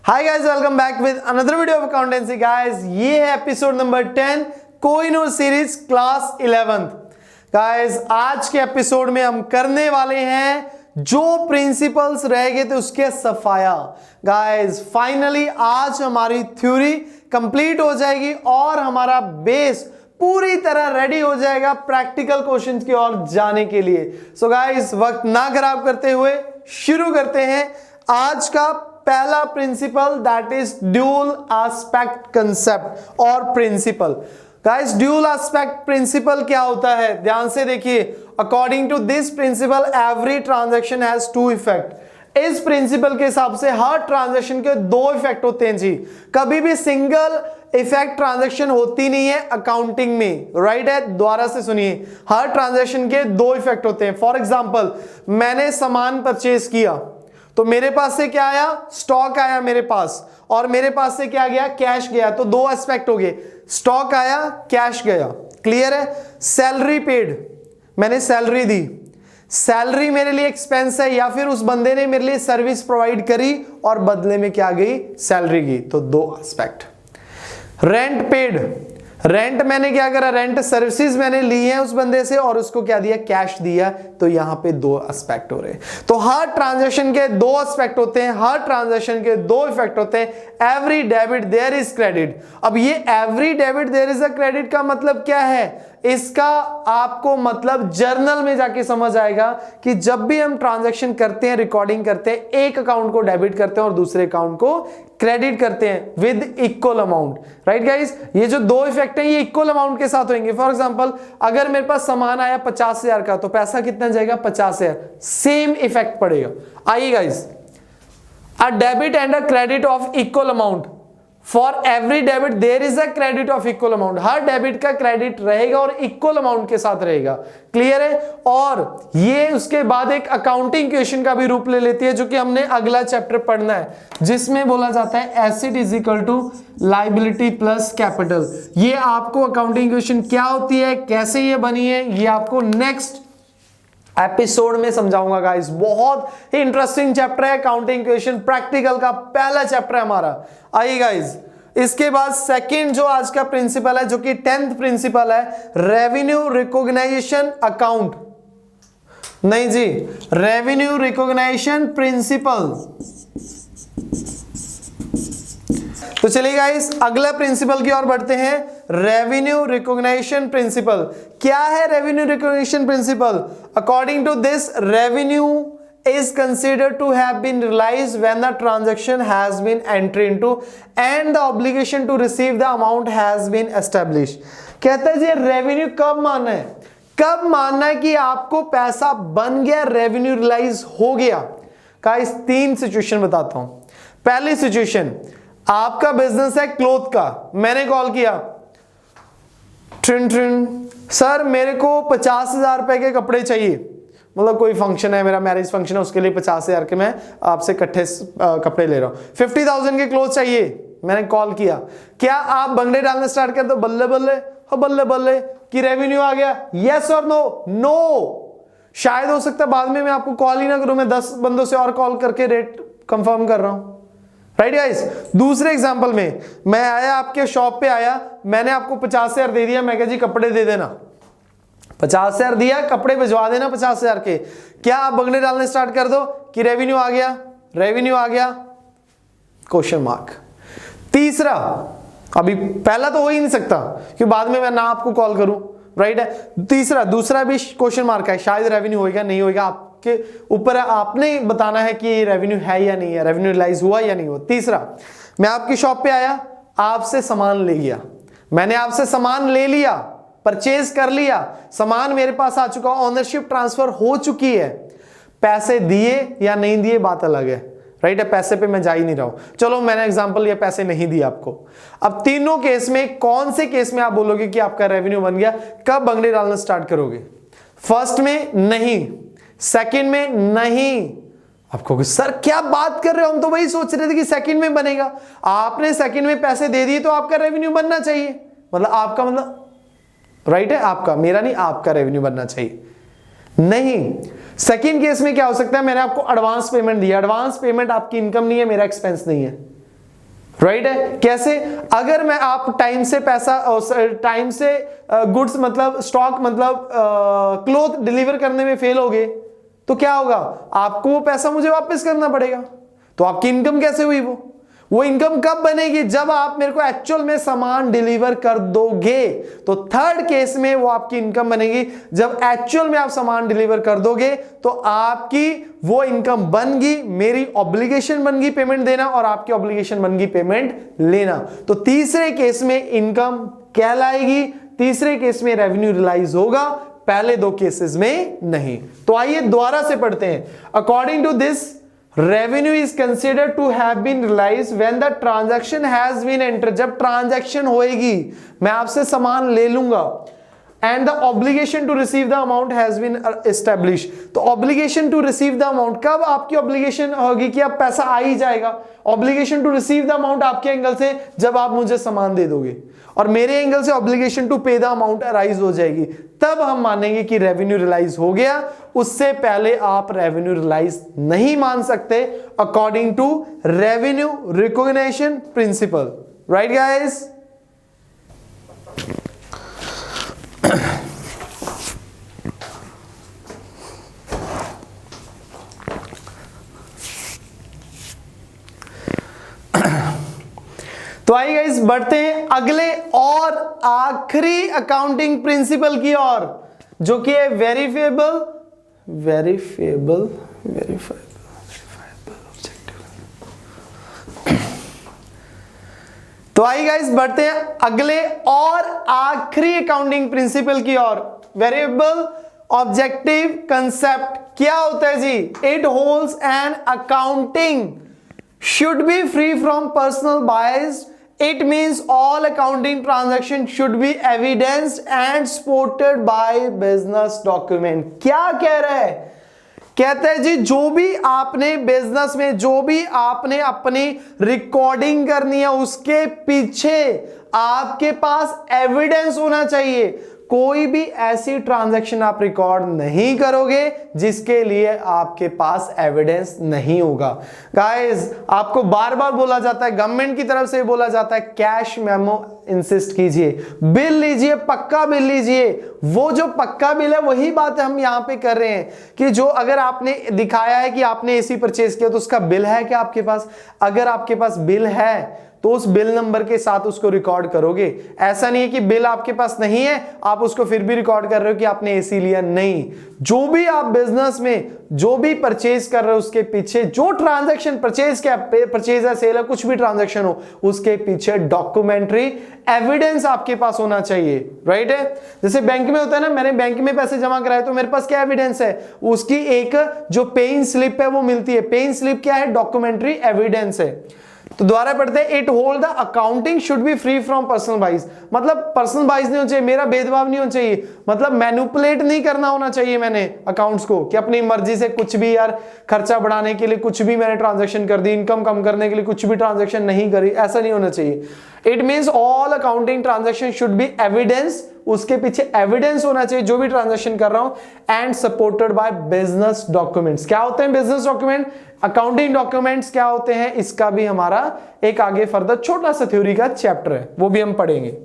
Hi guys, welcome back with another video of accountancy guys. ये है episode number 10 Kohinoor series class 11th। Guys आज के episode में हम करने वाले हैं जो प्रिंसिपल्स रह गए थे उसके सफाया। गाइस फाइनली आज हमारी थ्योरी कंप्लीट हो जाएगी और हमारा बेस पूरी तरह रेडी हो जाएगा प्रैक्टिकल क्वेश्चंस की ओर जाने के लिए। सो गाइस वक्त ना खराब करते हुए शुरू करते हैं आज का पहला principle, that is dual aspect concept और principle. Guys dual aspect principle क्या होता है, ध्यान से देखिए। According to this principle every transaction has two effect. इस प्रिंसिपल के हिसाब से हर ट्रांजैक्शन के दो इफेक्ट होते हैं जी। कभी भी सिंगल इफेक्ट ट्रांजैक्शन होती नहीं है अकाउंटिंग में, राइट है। दोबारा से सुनिए, हर ट्रांजैक्शन के दो इफेक्ट होते हैं। फॉर एग्जांपल मैंने सामान परचेज किया तो मेरे पास से क्या आया, स्टॉक आया मेरे पास, और मेरे पास से क्या गया, कैश गया। तो दो एस्पेक्ट हो गए, स्टॉक आया कैश गया। क्लियर है। सैलरी पेड, मैंने सैलरी दी, सैलरी मेरे लिए एक्सपेंस है या फिर उस बंदे ने मेरे लिए सर्विस प्रोवाइड करी और बदले में क्या गई, सैलरी गई। तो दो एस्पेक्ट। रेंट पेड, रेंट मैंने क्या करा, रेंट सर्विसेज मैंने ली है उस बंदे से और उसको क्या दिया, कैश दिया। तो यहां पे दो एस्पेक्ट हो रहे हैं। तो हर ट्रांजैक्शन के दो एस्पेक्ट होते हैं, हर ट्रांजैक्शन के दो इफेक्ट होते हैं। Every debit there is credit. अब ये every debit there is a credit का मतलब क्या है, इसका आपको मतलब जर्नल में जाके समझ आएगा कि जब भी हम ट्रांजैक्शन करते हैं, रिकॉर्डिंग करते हैं, एक अकाउंट को डेबिट करते हैं और दूसरे अकाउंट को क्रेडिट करते हैं with equal amount. Right guys, ये जो दो इफेक्ट हैं ये इक्वल अमाउंट के साथ होंगे। फॉर एग्जांपल अगर मेरे पास सामान आया 50,000 का तो पैसा कितना जाएगा, 50,000। सेम इफेक्ट पड़ेगा। आइए guys, a debit and a credit of equal amount. For every debit there is a credit of equal amount. हर डेबिट का क्रेडिट रहेगा और इक्वल अमाउंट के साथ रहेगा। क्लियर है। और ये उसके बाद एक अकाउंटिंग क्वेश्चन का भी रूप ले लेती है जो कि हमने अगला चैप्टर पढ़ना है, जिसमें बोला जाता है asset is equal to liability plus capital. ये आपको अकाउंटिंग क्वेश्चन क्या होती है, कैसे ये बनी है, ये आपको नेक्स्ट एपिसोड में समझाऊंगा गाइस। बहुत ही इंटरेस्टिंग चैप्टर है अकाउंटिंग क्वेश्चन, प्रैक्टिकल का पहला चैप्टर है हमारा। आइए गाइस, इसके बाद सेकंड जो आज का प्रिंसिपल है, जो कि 10th प्रिंसिपल है, रेवेन्यू रिकॉग्निशन अकाउंट। नहीं जी, रेवेन्यू रिकॉग्निशन प्रिंसिपल। तो चलिए गाइस अगला प्रिंसिपल की ओर बढ़ते हैं, रेवेन्यू रिकॉग्निशन प्रिंसिपल। क्या है revenue recognition principle? According to this, revenue is considered to have been realized when the transaction has been entered into and the obligation to receive the amount has been established। कहता है जी revenue कब मानना है, कब मानना है कि आपको पैसा बन गया, रेवेन्यू रियलाइज हो गया। गाइस तीन सिचुएशन बताता हूं। पहली सिचुएशन, आपका बिजनेस है क्लोथ का, मैंने कॉल किया, ट्रिन ट्रिन सर मेरे को 50,000 रुपए के कपड़े चाहिए। मतलब कोई फंक्शन है, मेरा मैरिज फंक्शन है, उसके लिए 50,000 के मैं आपसे इकट्ठे कपड़े ले रहा हूं। 50,000 के क्लोथ चाहिए, मैंने कॉल किया। क्या आप बंगड़े डालने स्टार्ट कर दो, बल्ले बल्ले हाँ बल्ले बल्ले कि रेवेन्यू आ गया? यस और नो? नो। शायद हो सकता है बाद में मैं आपको कॉल ही ना करूं, मैं 10 बंदों से और कॉल करके रेट कंफर्म कर रहा हूं। Right guys. दूसरे एग्जांपल में मैं आया, आपके शॉप पे आया, मैंने आपको 50,000 दे दिया, मैं कहा जी कपड़े दे देना। 50,000 दिया, कपड़े भिजवा देना 50,000 के। क्या आप बंगड़े डालने स्टार्ट कर दो कि रेवेन्यू आ गया? रेवेन्यू आ गया? Question mark. तीसरा, अभी पहला तो हो ही नहीं सकता कि बाद में मैं ना आपको कॉल करूं, राइट है। तीसरा, दूसरा भी क्वेश्चन मार्क है, शायद रेवेन्यू होगा नहीं होगा, आपके ऊपर आपने बताना है कि रेवेन्यू है या नहीं है, रेवेन्यू रियलाइज हुआ या नहीं हुआ। तीसरा, मैं आपकी शॉप पे आया, आपसे सामान ले गया, मैंने आपसे सामान ले लिया, परचेज कर लिया, सामान मेरे पास आ चुका, ऑनरशिप ट्रांसफर हो चुकी है। पैसे दिए या नहीं दिए बात अलग है, राइट है। पैसे पे मैं जा ही नहीं रहा हूं, चलो मैंने एग्जांपल लिया, पैसे नहीं दिए आपको। अब तीनों केस में कौन से केस में आप बोलोगे कि आपका रेवेन्यू बन गया? कब बंगड़े डालना स्टार्ट करोगे? फर्स्ट में नहीं, सेकंड में नहीं। आप कहोगे सर क्या बात कर रहे हो, हम तो वही सोच रहे थे कि सेकंड में बनेगा। आपने सेकंड में पैसे दे दिए तो आपका रेवेन्यू बनना चाहिए, मतलब आपका मतलब राइट है, आपका, मेरा नहीं, आपका रेवेन्यू बनना चाहिए। नहीं, सेकंड केस में क्या हो सकता है, मैंने आपको एडवांस पेमेंट दिया, एडवांस पेमेंट आपकी इनकम नहीं है, मेरा एक्सपेंस नहीं है, राइट है। कैसे? अगर मैं आप टाइम से पैसा, टाइम से गुड्स मतलब स्टॉक मतलब क्लोथ डिलीवर करने में फेल हो गए तो क्या होगा? आपको वो पैसा मुझे वापस करना पड़ेगा। तो आपकी इनकम कैसे हुई? वो इनकम कब बनेगी? जब आप मेरे को एक्चुअल में सामान डिलीवर कर दोगे। तो थर्ड केस में वो आपकी इनकम बनेगी जब एक्चुअल में आप सामान डिलीवर कर दोगे, तो आपकी वो इनकम बन गई, मेरी ऑब्लिगेशन बन गई पेमेंट देना और आपकी ऑब्लिगेशन बन गई पेमेंट लेना। तो तीसरे केस में इनकम कहलाएगी, तीसरे केस में रेवेन्यू रियलाइज होगा, पहले दो केसेस में नहीं। तो आइए दोबारा से पढ़ते हैं। According to this, revenue is considered to have been realized when the transaction has been entered। जब ट्रांजैक्शन होएगी, मैं आपसे सामान ले लूंगा, and the obligation to receive the amount has been established। तो obligation to receive the amount, कब आपकी obligation होगी कि अब पैसा आ ही जाएगा? obligation to receive the amount आपके एंगल से जब आप मुझे सामान दे दोगे, और मेरे एंगल से obligation to pay the amount arise हो जाएगी, तब हम मानेंगे कि रेवेन्यू रियलाइज हो गया। उससे पहले आप रेवेन्यू रियलाइज नहीं मान सकते, according to revenue recognition principle. Right guys? तो आइए गाइस बढ़ते हैं अगले और आखिरी अकाउंटिंग प्रिंसिपल की ओर, जो कि है वेरीफाइबल ऑब्जेक्टिव। तो आइए गाइस बढ़ते हैं अगले और आखिरी अकाउंटिंग प्रिंसिपल की ओर, वेरिएबल ऑब्जेक्टिव कंसेप्ट। क्या होता है जी? It holds an accounting should be free from personal bias। It means all accounting transactions should be evidenced and supported by business document। क्या कह रहा है? कहते हैं जी, जो भी आपने बिजनेस में, जो भी आपने अपनी रिकॉर्डिंग करनी है, उसके पीछे आपके पास एविडेंस होना चाहिए। कोई भी ऐसी ट्रांजैक्शन आप रिकॉर्ड नहीं करोगे जिसके लिए आपके पास एविडेंस नहीं होगा। गाइस, आपको बार बार बोला जाता है, गवर्नमेंट की तरफ से बोला जाता है, कैश मेमो इंसिस्ट कीजिए, बिल लीजिए, पक्का बिल लीजिए। वो जो पक्का बिल है, वही बात हम यहां पे कर रहे हैं कि जो अगर आपने दिखाया है कि आपने एसी परचेज किया, तो उसका बिल है क्या आपके पास? अगर आपके पास बिल है तो उस बिल नंबर के साथ उसको रिकॉर्ड करोगे। ऐसा नहीं है कि बिल आपके पास नहीं है, आप उसको फिर भी रिकॉर्ड कर रहे हो कि आपने एसी लिया। नहीं, जो भी आप बिजनेस में जो भी परचेज कर रहे हो, उसके पीछे जो ट्रांजैक्शन, परचेज क्या, परचेज है, सेल है, कुछ भी ट्रांजैक्शन हो, उसके पीछे डॉक्यूमेंट्री एविडेंस आपके पास होना चाहिए। राइट है? जैसे बैंक में होता है ना, मैंने बैंक में पैसे जमा कराए तो मेरे पास क्या एविडेंस है? उसकी एक जो पेइंग स्लिप है वो मिलती है। पेइंग स्लिप क्या है? डॉक्यूमेंट्री एविडेंस है। तो दोबारा पढ़ते हैं, it hold the accounting should be free from personal बाइस। मतलब पर्सनल बाइस नहीं होना चाहिए, मेरा भेदभाव नहीं होना चाहिए, मतलब मैनिपुलेट नहीं करना होना चाहिए मैंने अकाउंट्स को कि अपनी मर्जी से कुछ भी, यार खर्चा बढ़ाने के लिए कुछ भी मैंने ट्रांजैक्शन कर दी, इनकम कम करने के लिए कुछ भी ट्रांजैक्शन नहीं करी, ऐसा नहीं होना चाहिए। It means all accounting transaction should be evidence, उसके पीछे एविडेंस होना चाहिए जो भी ट्रांजैक्शन कर रहा हूं, and supported by business documents. क्या होते हैं बिजनेस डॉक्यूमेंट? अकाउंटिंग डॉक्यूमेंट्स क्या होते हैं, इसका भी हमारा एक आगे फर्दर छोटा सा थ्योरी का चैप्टर है, वो भी हम पढ़ेंगे।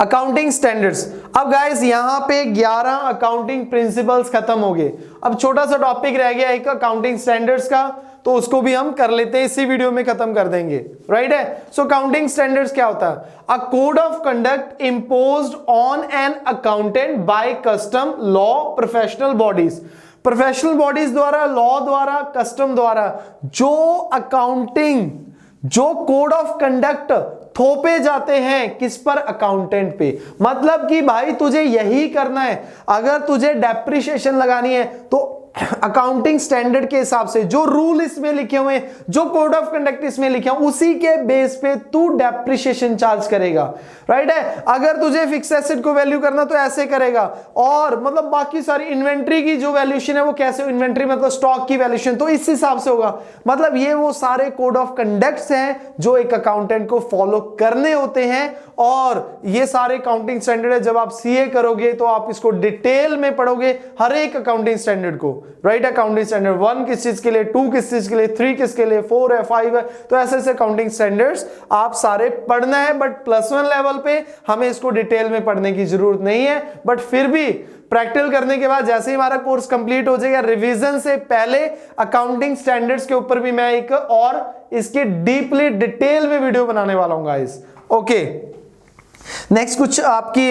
Accounting standards. अब गाइस यहां पे 11 अकाउंटिंग प्रिंसिपल्स खत्म हो गए। अब छोटा सा टॉपिक रह गया एक अकाउंटिंग स्टैंडर्ड्स का, तो उसको भी हम कर लेते हैं, इसी वीडियो में खत्म कर देंगे। राइट है? सो अकाउंटिंग स्टैंडर्ड्स क्या होता है? A code of conduct imposed on an accountant bye custom, law, professional bodies. Professional bodies द्वारा, लॉ द्वारा, कस्टम द्वारा जो अकाउंटिंग, जो कोड ऑफ कंडक्ट थोपे जाते हैं किस पर? अकाउंटेंट पे। मतलब कि भाई तुझे यही करना है, अगर तुझे डेप्रिसिएशन लगानी है तो अकाउंटिंग स्टैंडर्ड के हिसाब से जो रूल इसमें लिखे हुए हैं, जो कोड ऑफ कंडक्ट इसमें लिखे हैं, उसी के बेस पे तू डेप्रिसिएशन चार्ज करेगा। राइट है? अगर तुझे फिक्स एसेट को वैल्यू करना तो ऐसे करेगा, और मतलब बाकी सारी इन्वेंट्री की जो वैल्यूएशन है वो कैसे, इन्वेंट्री मतलब स्टॉक की वैल्यूएशन, तो इस हिसाब से होगा। मतलब ये वो सारे कोड ऑफ कंडक्ट्स हैं जो एक अकाउंटेंट को फॉलो करने होते हैं, और ये सारे अकाउंटिंग स्टैंडर्ड है। जब आप सीए करोगे तो आप इसको डिटेल में पढ़ोगे, हर एक अकाउंटिंग स्टैंडर्ड को। राइट। अकाउंटिंग स्टैंडर्ड 1 किस चीज के लिए, 2 किस चीज के लिए, 3 किसके लिए, 4 है, 5 है, तो ऐसे ऐसे अकाउंटिंग स्टैंडर्ड्स आप सारे पढ़ना है। बट +1 लेवल पे हमें इसको डिटेल में पढ़ने की जरूरत नहीं है, बट फिर भी प्रैक्टिकल करने के बाद जैसे ही हमारा कोर्स कंप्लीट हो जाएगा, रिवीजन से पहले अकाउंटिंग स्टैंडर्ड्स के ऊपर भी मैं एक और इसके डीपली डिटेल में वीडियो बनाने वाला हूं गाइस। ओके, नेक्स्ट कुछ आपकी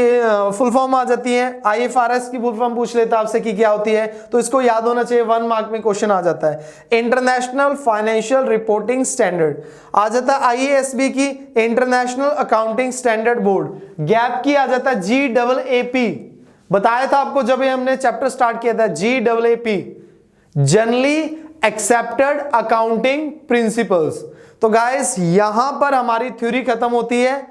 फुल फॉर्म आ जाती है। IFRS की फुल फॉर्म पूछ लेता आपसे कि क्या होती है, तो इसको याद होना चाहिए, 1 मार्क में क्वेश्चन आ जाता है। इंटरनेशनल फाइनेंशियल रिपोर्टिंग स्टैंडर्ड आ जाता है IASB की, international accounting standard board. Gap की आ जाता है GAAP, बताया था आपको जब हमने चैप्टर स्टार्ट किया था, GAAP generally accepted accounting principles. तो गाइस यहां पर हमारी थ्योरी खत्म होती है।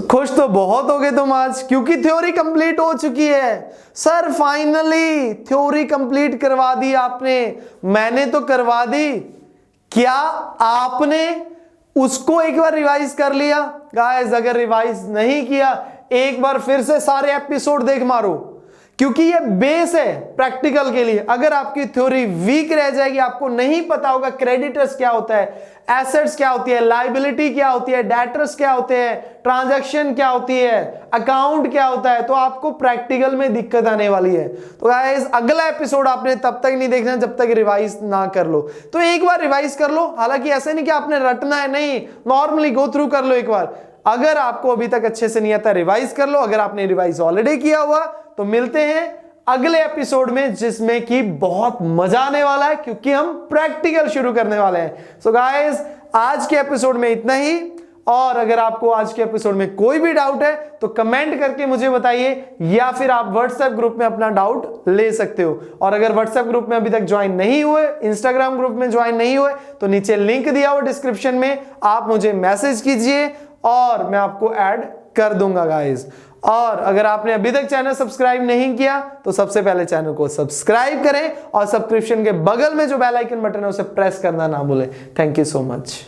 खुश तो बहुत हो गए तुम आज, क्योंकि थ्योरी कंप्लीट हो चुकी है। सर फाइनली थ्योरी कंप्लीट करवा दी आपने, मैंने तो करवा दी, क्या आपने उसको एक बार रिवाइज कर लिया? गाइस अगर रिवाइज नहीं किया, एक बार फिर से सारे एपिसोड देख मारो, क्योंकि ये बेस है प्रैक्टिकल के लिए। अगर आपकी थ्योरी वीक रह जाएगी, आपको नहीं पता होगा क्रेडिटर्स क्या होता है, एसेट्स क्या होती है, लायबिलिटी क्या होती है, डेटर्स क्या होते हैं, ट्रांजैक्शन क्या होती है, अकाउंट क्या होता है, तो आपको प्रैक्टिकल में दिक्कत आने वाली है। तो गाइस अगला एपिसोड आपने तब तक नहीं देखना जब तक रिवाइज ना कर लो। तो एक बार रिवाइज कर लो, हालांकि ऐसे नहीं कि आपने रटना है, नहीं, नॉर्मली गो थ्रू कर लो एक बार। अगर आपको अभी तक अच्छे से नहीं आता, रिवाइज कर लो। अगर आपने रिवाइज ऑलरेडी किया हुआ, तो मिलते हैं अगले एपिसोड में, जिसमें कि बहुत मजा आने वाला है, क्योंकि हम प्रैक्टिकल शुरू करने वाले हैं। सो गाइस आज के एपिसोड में इतना ही, और अगर आपको आज के एपिसोड में कोई भी डाउट है तो कमेंट करके मुझे बताइए, या फिर आप व्हाट्सएप ग्रुप में अपना डाउट ले सकते हो। और अगर व्हाट्सएप ग्रुप में अभी तक ज्वाइन नहीं हुए, इंस्टाग्राम ग्रुप में ज्वाइन नहीं हुए, तो नीचे लिंक दिया हुआ डिस्क्रिप्शन में, आप मुझे मैसेज कीजिए और मैं आपको ऐड कर दूंगा गाइस। और अगर आपने अभी तक चैनल सब्सक्राइब नहीं किया, तो सबसे पहले चैनल को सब्सक्राइब करें और सब्सक्रिप्शन के बगल में जो बेल आइकन बटन है उसे प्रेस करना ना भूलें। Thank you so much.